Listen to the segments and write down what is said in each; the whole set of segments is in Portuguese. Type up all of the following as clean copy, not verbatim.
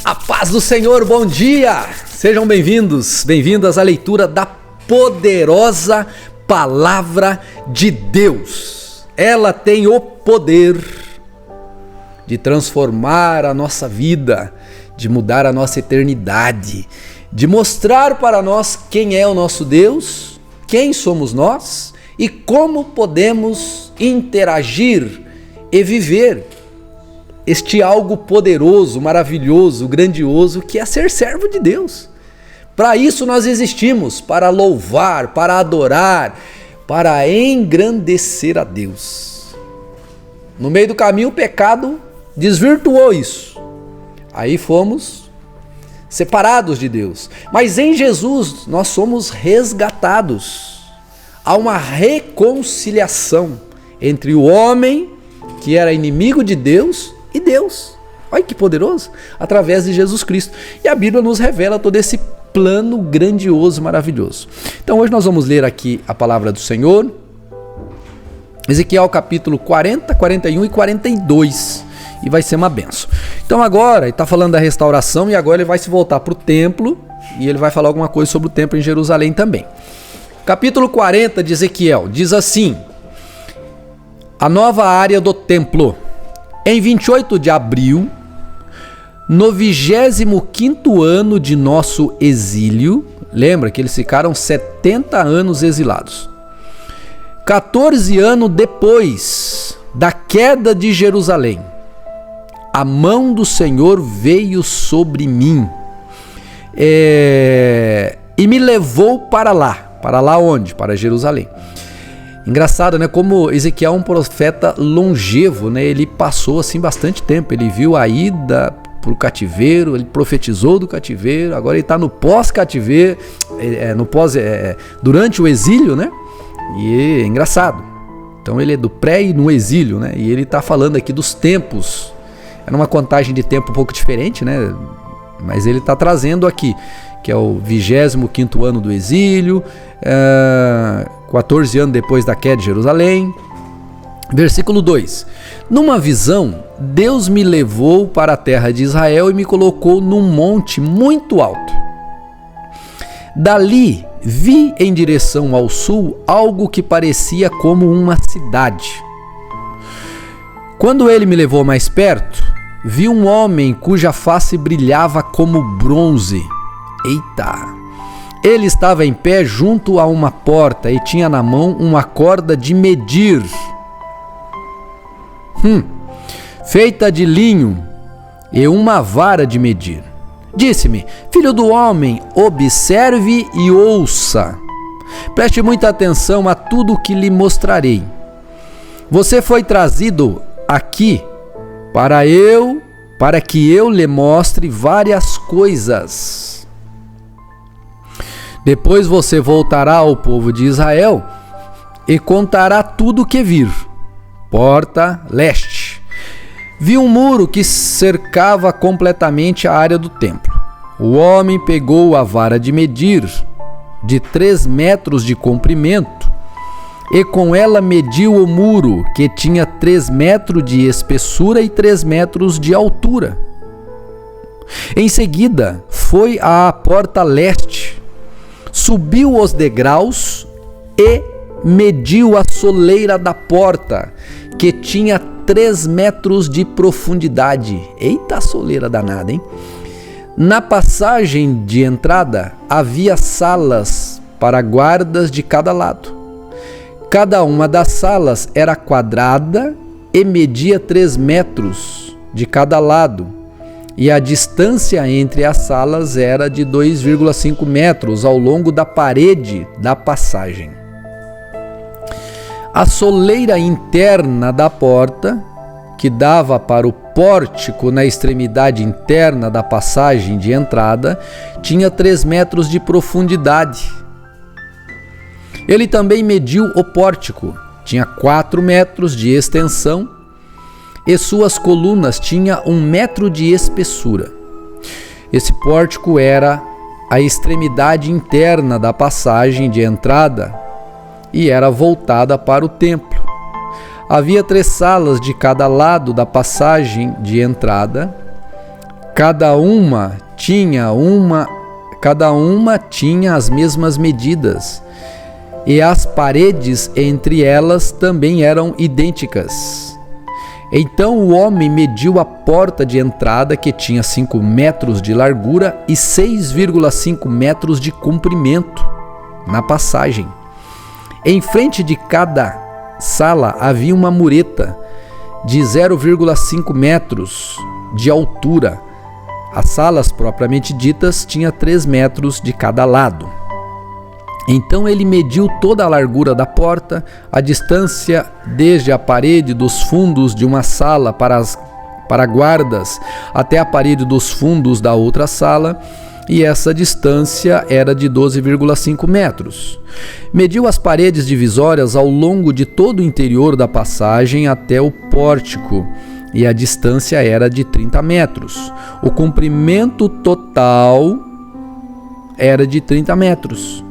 A paz do Senhor, bom dia! Sejam bem-vindos, bem-vindas à leitura da poderosa Palavra de Deus. Ela tem o poder de transformar a nossa vida, de mudar a nossa eternidade, de mostrar para nós quem é o nosso Deus, quem somos nós e como podemos interagir e viver este algo poderoso, maravilhoso, grandioso que é ser servo de Deus. Para isso nós existimos, para louvar, para adorar, para engrandecer a Deus. No meio do caminho o pecado desvirtuou isso. Aí fomos separados de Deus. Mas em Jesus nós somos resgatados. Há uma reconciliação entre o homem que era inimigo de Deus e Deus. Olha que poderoso! Através de Jesus Cristo. E a Bíblia nos revela todo esse plano grandioso, maravilhoso. Então hoje nós vamos ler aqui a palavra do Senhor. Ezequiel capítulo 40, 41 e 42. E vai ser uma benção. Então agora ele está falando da restauração e agora ele vai se voltar para o templo e ele vai falar alguma coisa sobre o templo em Jerusalém também. Capítulo 40 de Ezequiel diz assim: a nova área do templo. Em 28 de abril, no 25º ano de nosso exílio, lembra que eles ficaram 70 anos exilados, 14 anos depois da queda de Jerusalém, a mão do Senhor veio sobre mim e me levou para lá onde? Para Jerusalém. Engraçado, né? Como Ezequiel é um profeta longevo, né? Ele passou assim bastante tempo. Ele viu a ida para o cativeiro, ele profetizou do cativeiro. Agora ele está no pós-cativeiro, durante o exílio, né? E é engraçado. Então ele é do pré e no exílio, né? E ele está falando aqui dos tempos. Era uma contagem de tempo um pouco diferente, né? Mas ele está trazendo aqui que é o 25º ano do exílio, 14 anos depois da queda de Jerusalém. Versículo 2: numa visão, Deus me levou para a terra de Israel e me colocou num monte muito alto. Dali vi em direção ao sul algo que parecia como uma cidade. Quando ele me levou mais perto, vi um homem cuja face brilhava como bronze. Eita! Ele estava em pé junto a uma porta e tinha na mão uma corda de medir, feita de linho, e uma vara de medir. Disse-me: filho do homem, observe e ouça. Preste muita atenção a tudo o que lhe mostrarei. Você foi trazido aqui para que eu lhe mostre várias coisas. Depois você voltará ao povo de Israel e contará tudo o que vir. Porta leste. Vi um muro que cercava completamente a área do templo. O homem pegou a vara de medir, de 3 metros de comprimento, e com ela mediu o muro, que tinha 3 metros de espessura e 3 metros de altura. Em seguida, foi à porta leste, subiu os degraus e mediu a soleira da porta, que tinha 3 metros de profundidade. Eita, soleira danada, hein? Na passagem de entrada havia salas para guardas de cada lado. Cada uma das salas era quadrada e media 3 metros de cada lado, e a distância entre as salas era de 2,5 metros ao longo da parede da passagem. A soleira interna da porta, que dava para o pórtico na extremidade interna da passagem de entrada, tinha 3 metros de profundidade. Ele também mediu o pórtico, tinha 4 metros de extensão e suas colunas tinham 1 metro de espessura. Esse pórtico era a extremidade interna da passagem de entrada e era voltada para o templo. Havia 3 salas de cada lado da passagem de entrada. Cada uma tinha as mesmas medidas, e as paredes entre elas também eram idênticas. Então o homem mediu a porta de entrada, que tinha 5 metros de largura e 6,5 metros de comprimento na passagem. Em frente de cada sala havia uma mureta de 0,5 metros de altura. As salas propriamente ditas tinham 3 metros de cada lado. Então ele mediu toda a largura da porta, a distância desde a parede dos fundos de uma sala para guardas até a parede dos fundos da outra sala, e essa distância era de 12,5 metros. Mediu as paredes divisórias ao longo de todo o interior da passagem até o pórtico, e a distância era de 30 metros. O comprimento total era de 30 metros.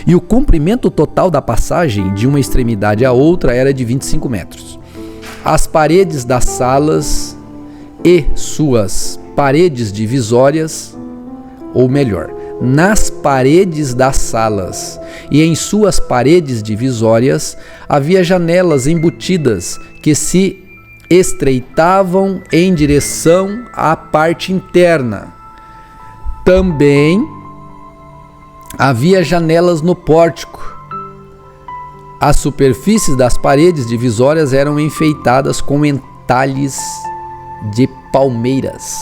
E o comprimento total da passagem de uma extremidade à outra era de 25 metros. As paredes das salas e suas paredes divisórias, ou melhor, nas paredes das salas e em suas paredes divisórias havia janelas embutidas que se estreitavam em direção à parte interna. Também havia janelas no pórtico. As superfícies das paredes divisórias eram enfeitadas com entalhes de palmeiras.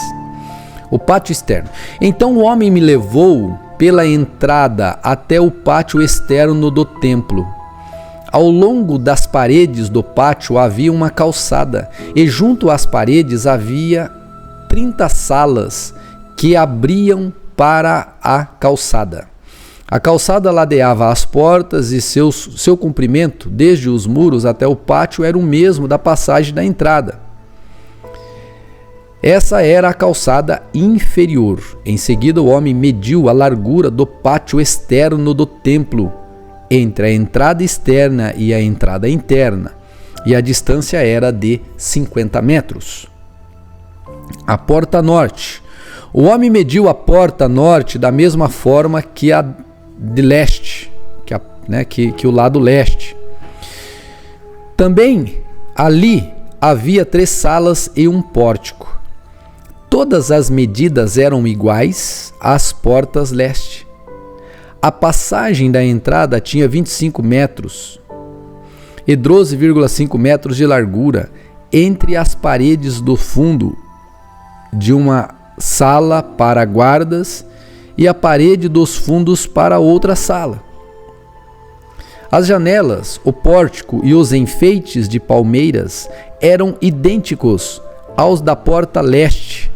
O pátio externo. Então o homem me levou pela entrada até o pátio externo do templo. Ao longo das paredes do pátio havia uma calçada, e junto às paredes havia 30 salas que abriam para a calçada. A calçada ladeava as portas e seu comprimento, desde os muros até o pátio, era o mesmo da passagem da entrada. Essa era a calçada inferior. Em seguida, o homem mediu a largura do pátio externo do templo, entre a entrada externa e a entrada interna, e a distância era de 50 metros. A porta norte. O homem mediu a porta norte da mesma forma que a de leste, que o lado leste. Também ali havia 3 salas e um pórtico. Todas as medidas eram iguais às portas leste. A passagem da entrada tinha 25 metros e 12,5 metros de largura entre as paredes do fundo de uma sala para guardas e a parede dos fundos para outra sala. As janelas, o pórtico e os enfeites de palmeiras eram idênticos aos da porta leste.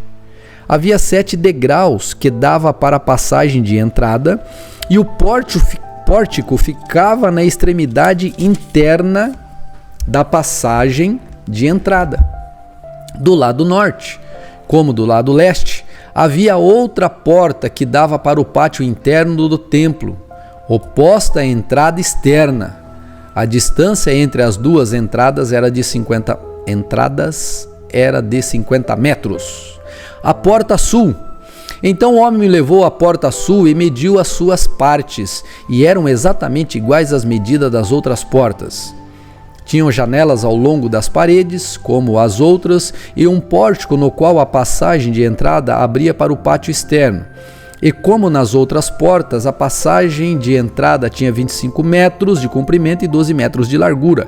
Havia 7 degraus que dava para a passagem de entrada, e o pórtico ficava na extremidade interna da passagem de entrada. Do lado norte, como do lado leste, havia outra porta que dava para o pátio interno do templo, oposta à entrada externa. A distância entre as duas entradas era de 50 metros. A porta sul. Então o homem me levou à porta sul e mediu as suas partes, e eram exatamente iguais às medidas das outras portas. Tinham janelas ao longo das paredes, como as outras, e um pórtico no qual a passagem de entrada abria para o pátio externo. E como nas outras portas, a passagem de entrada tinha 25 metros de comprimento e 12 metros de largura.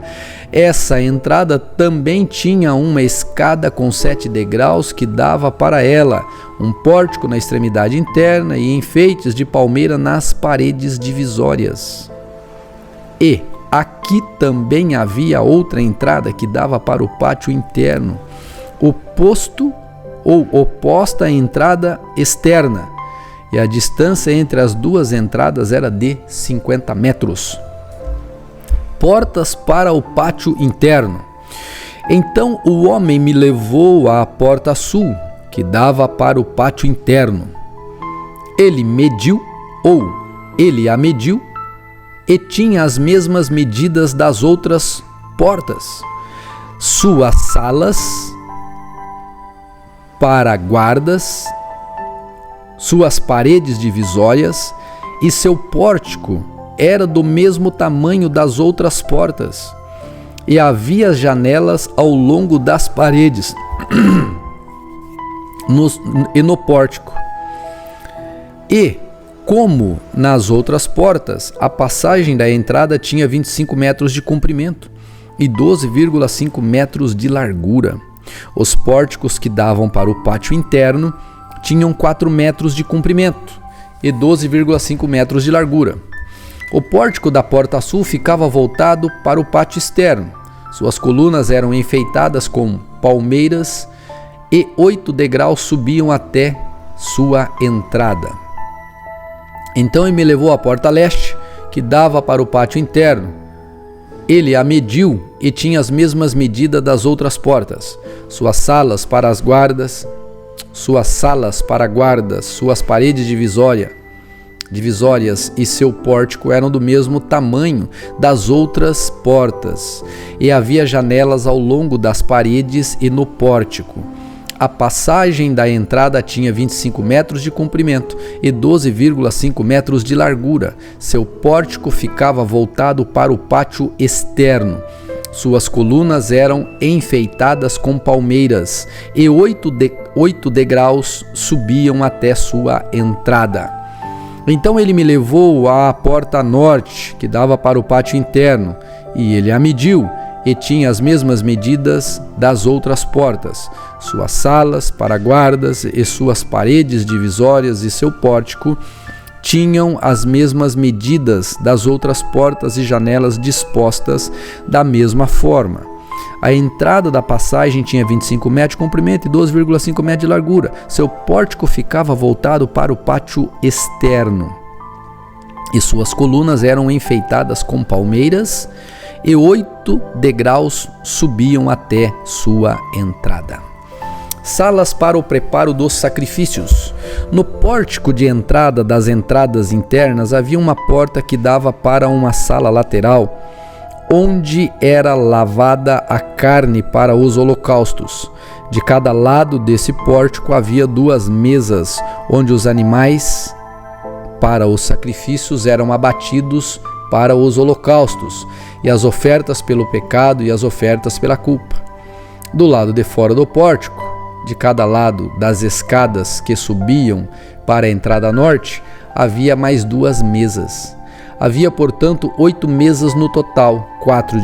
Essa entrada também tinha uma escada com 7 degraus que dava para ela, um pórtico na extremidade interna e enfeites de palmeira nas paredes divisórias. E aqui também havia outra entrada que dava para o pátio interno, oposta à entrada externa, e a distância entre as duas entradas era de 50 metros. Portas para o pátio interno. Então o homem me levou à porta sul, que dava para o pátio interno. Ele a mediu, e tinha as mesmas medidas das outras portas. Suas salas para guardas, suas paredes divisórias e seu pórtico era do mesmo tamanho das outras portas, e havia janelas ao longo das paredes e no pórtico. E, como nas outras portas, a passagem da entrada tinha 25 metros de comprimento e 12,5 metros de largura. Os pórticos que davam para o pátio interno tinham 4 metros de comprimento e 12,5 metros de largura. O pórtico da porta sul ficava voltado para o pátio externo. Suas colunas eram enfeitadas com palmeiras e 8 degraus subiam até sua entrada. Então ele me levou à porta leste, que dava para o pátio interno. Ele a mediu e tinha as mesmas medidas das outras portas. Suas salas para guardas, suas paredes divisórias e seu pórtico eram do mesmo tamanho das outras portas, e havia janelas ao longo das paredes e no pórtico. A passagem da entrada tinha 25 metros de comprimento e 12,5 metros de largura. Seu pórtico ficava voltado para o pátio externo. Suas colunas eram enfeitadas com palmeiras e 8 degraus subiam até sua entrada. Então ele me levou à porta norte, que dava para o pátio interno, e ele a mediu, e tinha as mesmas medidas das outras portas. Suas salas para guardas e suas paredes divisórias e seu pórtico tinham as mesmas medidas das outras portas e janelas dispostas da mesma forma. A entrada da passagem tinha 25 metros de comprimento e 12,5 metros de largura. Seu pórtico ficava voltado para o pátio externo, e suas colunas eram enfeitadas com palmeiras, e 8 degraus subiam até sua entrada. Salas para o preparo dos sacrifícios. No pórtico de entrada das entradas internas havia uma porta que dava para uma sala lateral, onde era lavada a carne para os holocaustos. De cada lado desse pórtico havia 2 mesas, onde os animais para os sacrifícios eram abatidos para os holocaustos, e as ofertas pelo pecado e as ofertas pela culpa. Do lado de fora do pórtico, de cada lado das escadas que subiam para a entrada norte, havia mais 2 mesas. Havia, portanto, 8 mesas no total, 4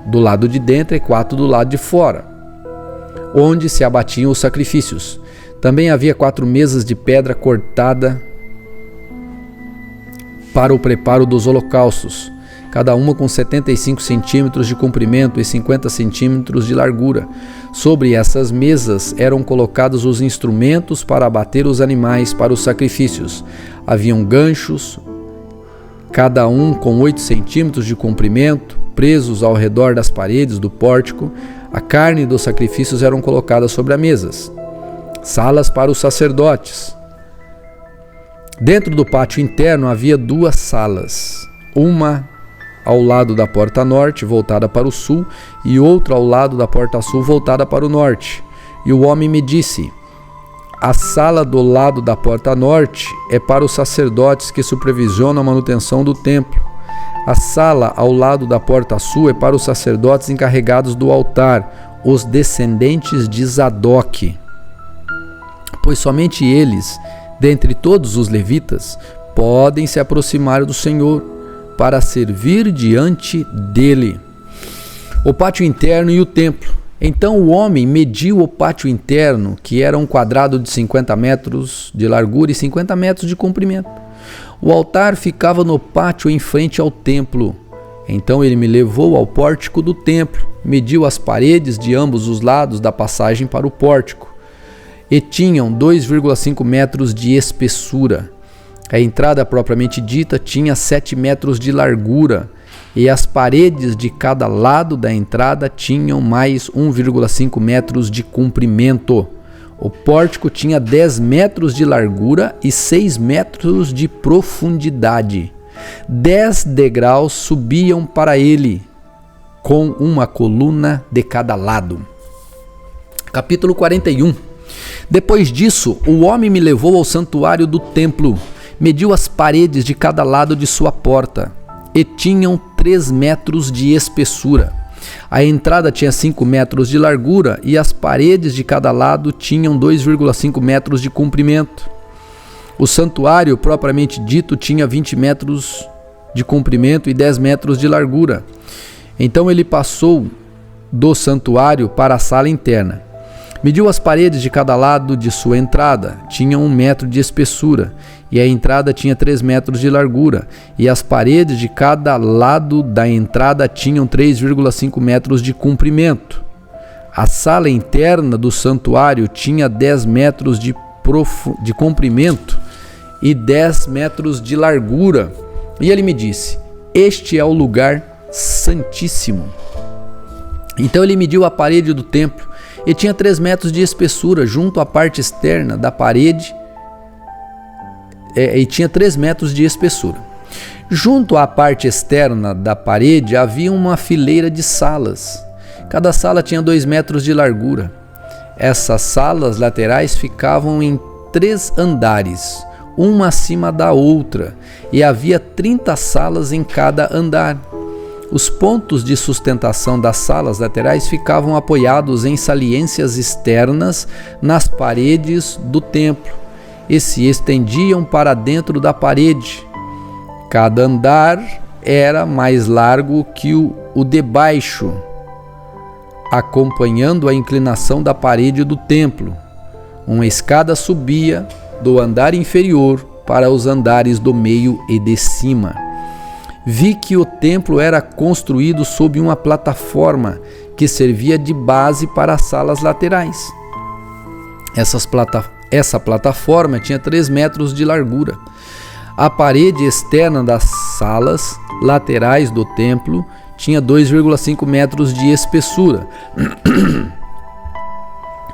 do lado de dentro e 4 do lado de fora, onde se abatiam os sacrifícios. Também havia 4 mesas de pedra cortada para o preparo dos holocaustos, cada uma com 75 centímetros de comprimento e 50 centímetros de largura. Sobre essas mesas eram colocados os instrumentos para abater os animais para os sacrifícios. Haviam ganchos, cada um com 8 centímetros de comprimento, presos ao redor das paredes do pórtico. A carne dos sacrifícios eram colocadas sobre as mesas. Salas para os sacerdotes. Dentro do pátio interno havia 2 salas, uma ao lado da porta norte, voltada para o sul, e outra ao lado da porta sul, voltada para o norte. E o homem me disse: a sala do lado da porta norte é para os sacerdotes que supervisionam a manutenção do templo. A sala ao lado da porta sul é para os sacerdotes encarregados do altar, os descendentes de Zadok, pois somente eles, dentre todos os levitas, podem se aproximar do Senhor para servir diante dele. O pátio interno e o templo. Então o homem mediu o pátio interno, que era um quadrado de 50 metros de largura e 50 metros de comprimento. O altar ficava no pátio em frente ao templo. Então ele me levou ao pórtico do templo, mediu as paredes de ambos os lados da passagem para o pórtico, e tinham 2,5 metros de espessura. A entrada propriamente dita tinha 7 metros de largura, e as paredes de cada lado da entrada tinham mais 1,5 metros de comprimento. O pórtico tinha 10 metros de largura e 6 metros de profundidade. 10 degraus subiam para ele, com uma coluna de cada lado. Capítulo 41. Depois disso, o homem me levou ao santuário do templo, mediu as paredes de cada lado de sua porta, e tinham 3 metros de espessura. A entrada tinha 5 metros de largura e as paredes de cada lado tinham 2,5 metros de comprimento. O santuário, propriamente dito, tinha 20 metros de comprimento e 10 metros de largura. Então ele passou do santuário para a sala interna. Mediu as paredes de cada lado de sua entrada, tinham 1 metro de espessura, e a entrada tinha 3 metros de largura, e as paredes de cada lado da entrada tinham 3,5 metros de comprimento. A sala interna do santuário tinha 10 metros de comprimento e 10 metros de largura. E ele me disse: este é o lugar santíssimo. Então ele mediu a parede do templo, e tinha 3 metros de espessura junto à parte externa da parede, e tinha 3 metros de espessura. Junto à parte externa da parede havia uma fileira de salas. Cada sala tinha 2 metros de largura. Essas salas laterais ficavam em 3 andares, uma acima da outra, e havia 30 salas em cada andar. Os pontos de sustentação das salas laterais ficavam apoiados em saliências externas nas paredes do templo e se estendiam para dentro da parede. Cada andar era mais largo que o de baixo, acompanhando a inclinação da parede do templo. Uma escada subia do andar inferior para os andares do meio e de cima. Vi que o templo era construído sob uma plataforma que servia de base para as salas laterais. Essa plataforma tinha 3 metros de largura. A parede externa das salas laterais do templo tinha 2,5 metros de espessura.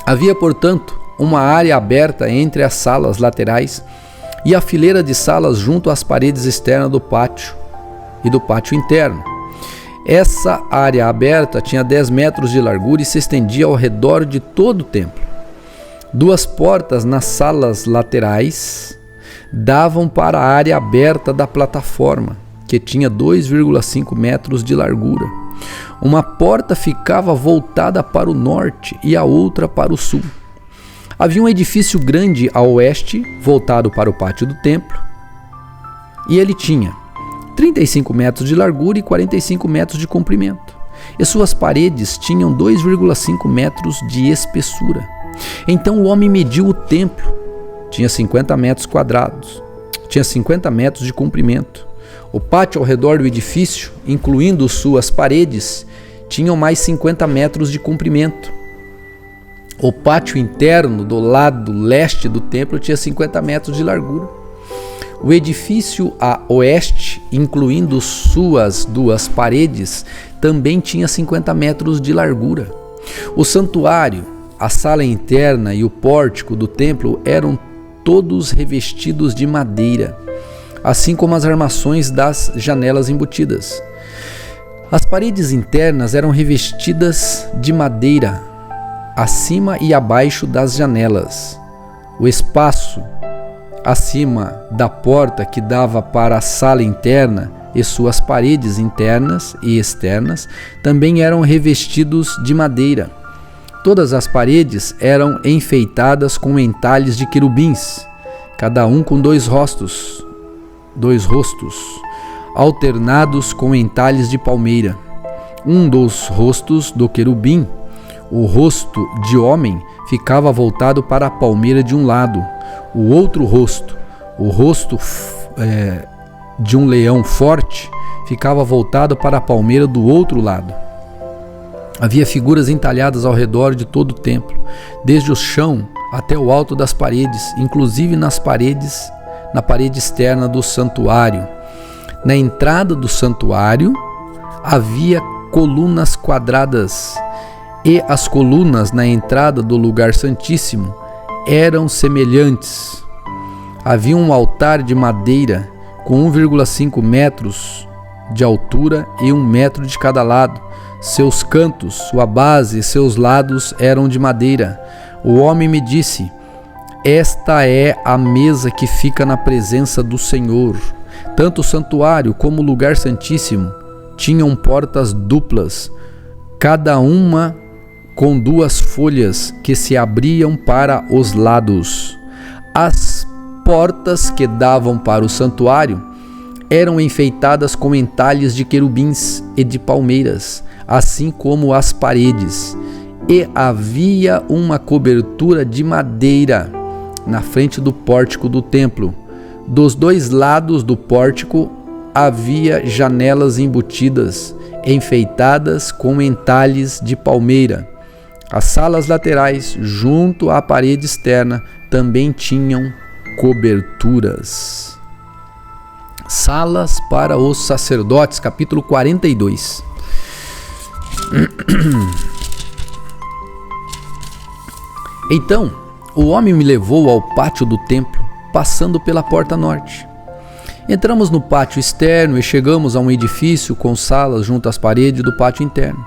Havia, portanto, uma área aberta entre as salas laterais e a fileira de salas junto às paredes externas do pátio e do pátio interno. Essa área aberta tinha 10 metros de largura e se estendia ao redor de todo o templo. 2 portas nas salas laterais davam para a área aberta da plataforma, que tinha 2,5 metros de largura. Uma porta ficava voltada para o norte e a outra para o sul. Havia um edifício grande a oeste, voltado para o pátio do templo, e ele tinha 35 metros de largura e 45 metros de comprimento, e suas paredes tinham 2,5 metros de espessura. Então o homem mediu o templo, tinha 50 metros quadrados, tinha 50 metros de comprimento. O pátio ao redor do edifício, incluindo suas paredes, tinham mais 50 metros de comprimento. O pátio interno do lado leste do templo tinha 50 metros de largura. O edifício a oeste, incluindo suas 2 paredes, também tinha 50 metros de largura. O santuário, a sala interna e o pórtico do templo eram todos revestidos de madeira, assim como as armações das janelas embutidas. As paredes internas eram revestidas de madeira, acima e abaixo das janelas. O espaço acima da porta que dava para a sala interna e suas paredes internas e externas também eram revestidos de madeira. Todas as paredes eram enfeitadas com entalhes de querubins, cada um com 2 rostos, alternados com entalhes de palmeira. Um dos rostos do querubim, o rosto de homem, ficava voltado para a palmeira de um lado. O outro rosto, o rosto de um leão forte, ficava voltado para a palmeira do outro lado. Havia figuras entalhadas ao redor de todo o templo, desde o chão até o alto das paredes, inclusive na parede externa do santuário. Na entrada do santuário havia colunas quadradas, e as colunas na entrada do lugar santíssimo eram semelhantes. Havia um altar de madeira com 1,5 metros de altura e 1 metro de cada lado. Seus cantos, sua base e seus lados eram de madeira. O homem me disse: esta é a mesa que fica na presença do Senhor. Tanto o santuário como o lugar santíssimo tinham portas duplas, cada uma com 2 folhas que se abriam para os lados. As portas que davam para o santuário eram enfeitadas com entalhes de querubins e de palmeiras, assim como as paredes, e havia uma cobertura de madeira na frente do pórtico do templo. Dos 2 lados do pórtico havia janelas embutidas, enfeitadas com entalhes de palmeira. As salas laterais, junto à parede externa, também tinham coberturas. Salas para os sacerdotes, capítulo 42. Então, o homem me levou ao pátio do templo, passando pela porta norte. Entramos no pátio externo e chegamos a um edifício com salas junto às paredes do pátio interno.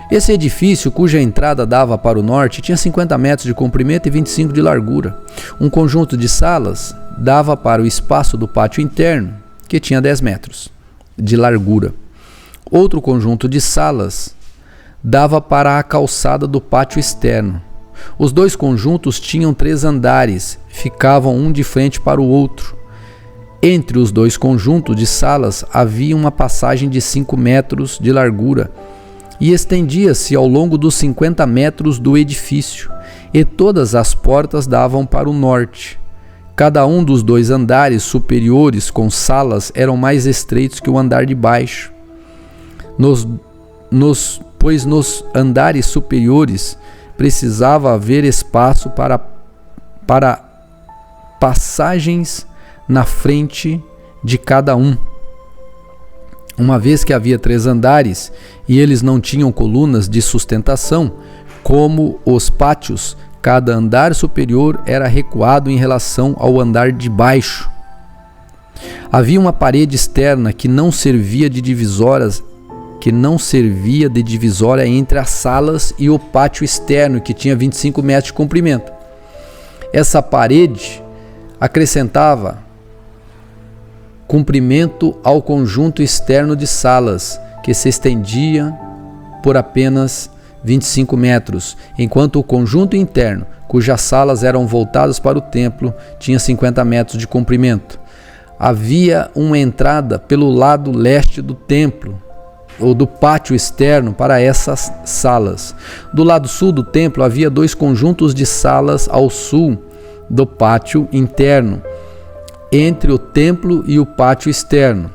Esse edifício, cuja entrada dava para o norte, tinha 50 metros de comprimento e 25 de largura. Um conjunto de salas dava para o espaço do pátio interno, que tinha 10 metros de largura. Outro conjunto de salas dava para a calçada do pátio externo. Os 2 conjuntos tinham 3 andares, ficavam um de frente para o outro. Entre os 2 conjuntos de salas havia uma passagem de 5 metros de largura e estendia-se ao longo dos 50 metros do edifício, e todas as portas davam para o norte. Cada um dos 2 andares superiores com salas eram mais estreitos que o andar de baixo, pois nos andares superiores precisava haver espaço para passagens na frente de cada um. Uma vez que havia 3 andares e eles não tinham colunas de sustentação, como os pátios, cada andar superior era recuado em relação ao andar de baixo. Havia uma parede externa que não servia de divisória entre as salas e o pátio externo, que tinha 25 metros de comprimento. Essa parede acrescentava comprimento ao conjunto externo de salas, que se estendia por apenas 25 metros, enquanto o conjunto interno, cujas salas eram voltadas para o templo, tinha 50 metros de comprimento. Havia uma entrada pelo lado leste do templo, ou do pátio externo, para essas salas. Do lado sul do templo havia 2 conjuntos de salas ao sul do pátio interno, entre o templo e o pátio externo.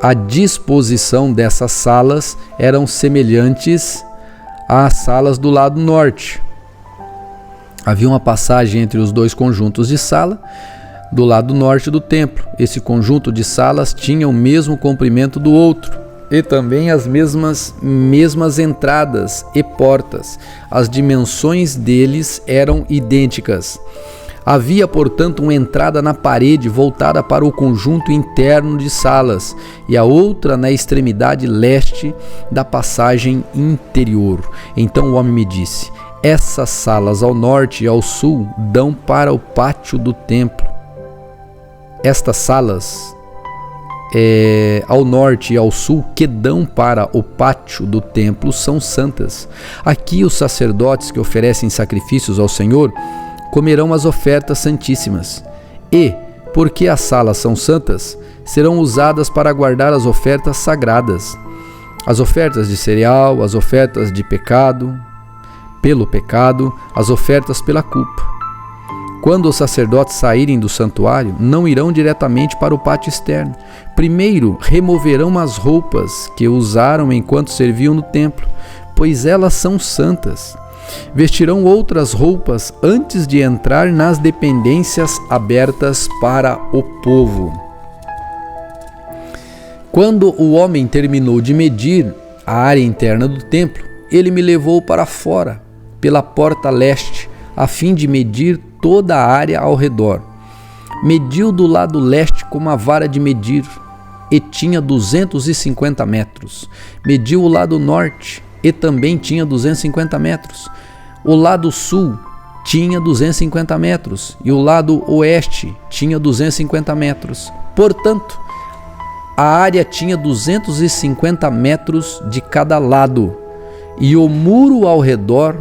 A disposição dessas salas eram semelhantes às salas do lado norte. Havia uma passagem entre os 2 conjuntos de sala do lado norte do templo. Esse conjunto de salas tinha o mesmo comprimento do outro e também as mesmas entradas e portas. As dimensões deles eram idênticas. Havia, portanto, uma entrada na parede voltada para o conjunto interno de salas e a outra na extremidade leste da passagem interior. Então o homem me disse: essas salas ao norte e ao sul dão para o pátio do templo. Estas salas ao norte e ao sul que dão para o pátio do templo são santas. Aqui os sacerdotes que oferecem sacrifícios ao Senhor comerão as ofertas santíssimas, e, porque as salas são santas, serão usadas para guardar as ofertas sagradas, as ofertas de cereal, as ofertas de pecado, pelo pecado, as ofertas pela culpa. Quando os sacerdotes saírem do santuário, não irão diretamente para o pátio externo. Primeiro removerão as roupas que usaram enquanto serviam no templo, pois elas são santas. Vestirão outras roupas antes de entrar nas dependências abertas para o povo. Quando o homem terminou de medir a área interna do templo, ele me levou para fora, pela porta leste, a fim de medir toda a área ao redor. Mediu do lado leste com uma vara de medir, e tinha 250 metros. Mediu o lado norte, e também tinha 250 metros. O lado sul tinha 250 metros e o lado oeste tinha 250 metros. Portanto, a área tinha 250 metros de cada lado e um muro ao redor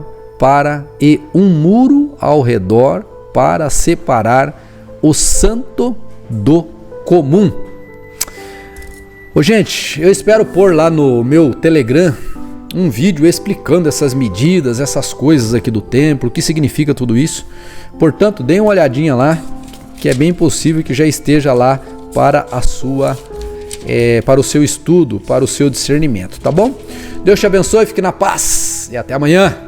para separar o santo do comum. Ô, gente, eu espero pôr lá no meu Telegram um vídeo explicando essas medidas, essas coisas aqui do templo, o que significa tudo isso. Portanto, deem uma olhadinha lá, que é bem possível que já esteja lá para para o seu estudo, para o seu discernimento, tá bom? Deus te abençoe, fique na paz e até amanhã.